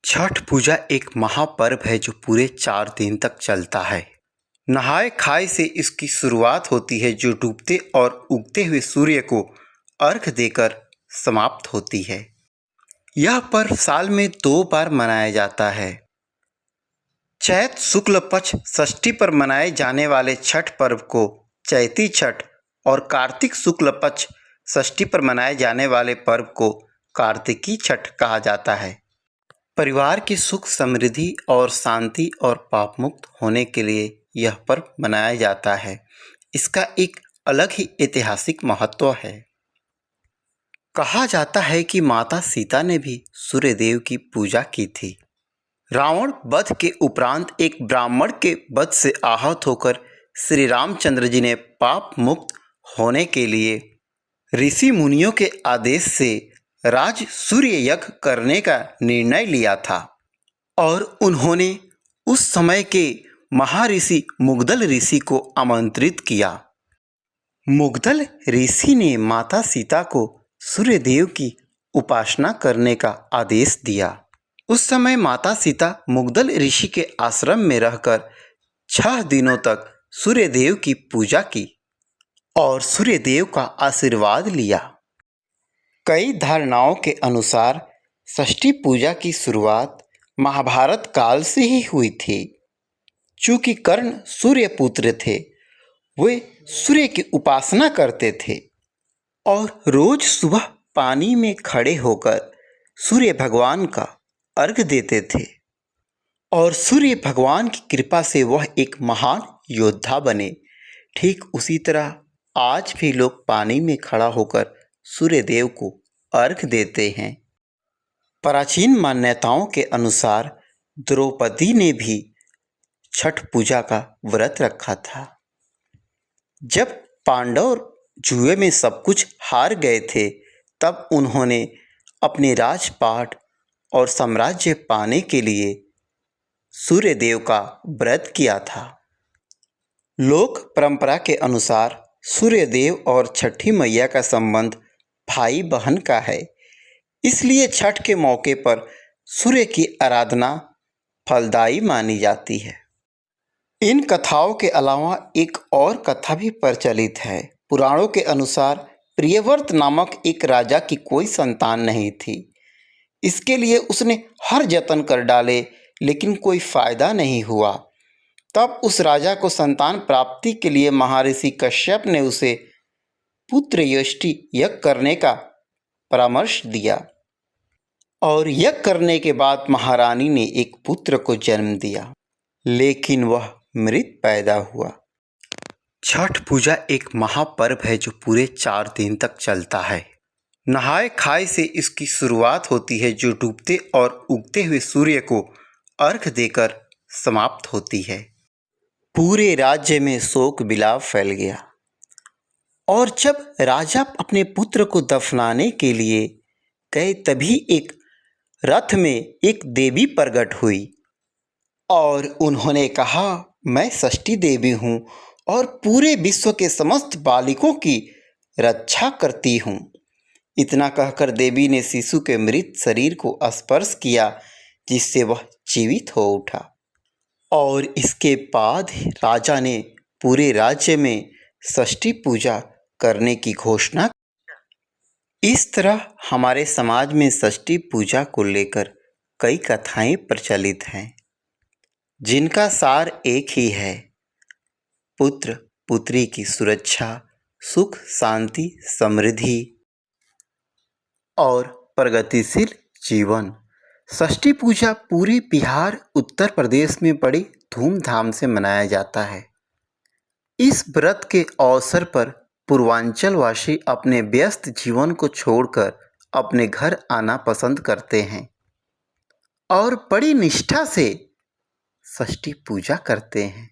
छठ पूजा एक महापर्व है जो पूरे 4 दिन तक चलता है। नहाय खाए से इसकी शुरुआत होती है जो डूबते और उगते हुए सूर्य को अर्घ देकर समाप्त होती है। यह पर्व साल में 2 बार मनाया जाता है। चैत शुक्ल पक्ष षष्ठी पर मनाए जाने वाले छठ पर्व को चैती छठ और कार्तिक शुक्ल पक्ष षष्ठी पर मनाए जाने वाले पर्व को कार्तिकी छठ कहा जाता है। परिवार की सुख समृद्धि और शांति और पाप मुक्त होने के लिए यह पर्व मनाया जाता है। इसका एक अलग ही ऐतिहासिक महत्व है। कहा जाता है कि माता सीता ने भी सूर्यदेव की पूजा की थी। रावण वध के उपरांत एक ब्राह्मण के वध से आहत होकर श्री रामचंद्र जी ने पाप मुक्त होने के लिए ऋषि मुनियों के आदेश से राज सूर्य यज्ञ करने का निर्णय लिया था और उन्होंने उस समय के महर्षि मुग्दल ऋषि को आमंत्रित किया। मुग्दल ऋषि ने माता सीता को सूर्यदेव की उपासना करने का आदेश दिया। उस समय माता सीता मुग्दल ऋषि के आश्रम में रहकर 6 दिनों तक सूर्यदेव की पूजा की और सूर्यदेव का आशीर्वाद लिया। कई धारणाओं के अनुसार षष्ठी पूजा की शुरुआत महाभारत काल से ही हुई थी। चूँकि कर्ण सूर्य पुत्र थे, वे सूर्य की उपासना करते थे और रोज सुबह पानी में खड़े होकर सूर्य भगवान का अर्घ देते थे और सूर्य भगवान की कृपा से वह एक महान योद्धा बने। ठीक उसी तरह आज भी लोग पानी में खड़ा होकर सूर्यदेव को अर्घ देते हैं। प्राचीन मान्यताओं के अनुसार द्रौपदी ने भी छठ पूजा का व्रत रखा था। जब पांडव जुए में सब कुछ हार गए थे, तब उन्होंने अपने राजपाट और साम्राज्य पाने के लिए सूर्यदेव का व्रत किया था। लोक परंपरा के अनुसार सूर्यदेव और छठी मैया का संबंध भाई बहन का है, इसलिए छठ के मौके पर सूर्य की आराधना फलदायी मानी जाती है। इन कथाओं के अलावा एक और कथा भी प्रचलित है। पुराणों के अनुसार प्रियव्रत नामक एक राजा की कोई संतान नहीं थी। इसके लिए उसने हर जतन कर डाले, लेकिन कोई फायदा नहीं हुआ। तब उस राजा को संतान प्राप्ति के लिए महर्षि कश्यप ने उसे पुत्र यष्टि यज्ञ करने का परामर्श दिया और यज्ञ करने के बाद महारानी ने एक पुत्र को जन्म दिया, लेकिन वह मृत पैदा हुआ। छठ पूजा एक महापर्व है जो पूरे 4 दिन तक चलता है। नहाय खाए से इसकी शुरुआत होती है जो डूबते और उगते हुए सूर्य को अर्घ देकर समाप्त होती है। पूरे राज्य में शोक विलाप फैल गया और जब राजा अपने पुत्र को दफनाने के लिए गए, तभी एक रथ में एक देवी प्रकट हुई और उन्होंने कहा, मैं षष्ठी देवी हूँ और पूरे विश्व के समस्त बालिकों की रक्षा करती हूँ। इतना कहकर देवी ने शिशु के मृत शरीर को स्पर्श किया, जिससे वह जीवित हो उठा और इसके बाद राजा ने पूरे राज्य में षष्ठी पूजा करने की घोषणा। इस तरह हमारे समाज में षष्ठी पूजा को लेकर कई कथाएं प्रचलित हैं, जिनका सार एक ही है, पुत्र पुत्री की सुरक्षा, सुख शांति समृद्धि और प्रगतिशील जीवन। षष्ठी पूजा पूरे बिहार उत्तर प्रदेश में बड़ी धूमधाम से मनाया जाता है। इस व्रत के अवसर पर पूर्वांचल वासी अपने व्यस्त जीवन को छोड़कर अपने घर आना पसंद करते हैं और बड़ी निष्ठा से षष्ठी पूजा करते हैं।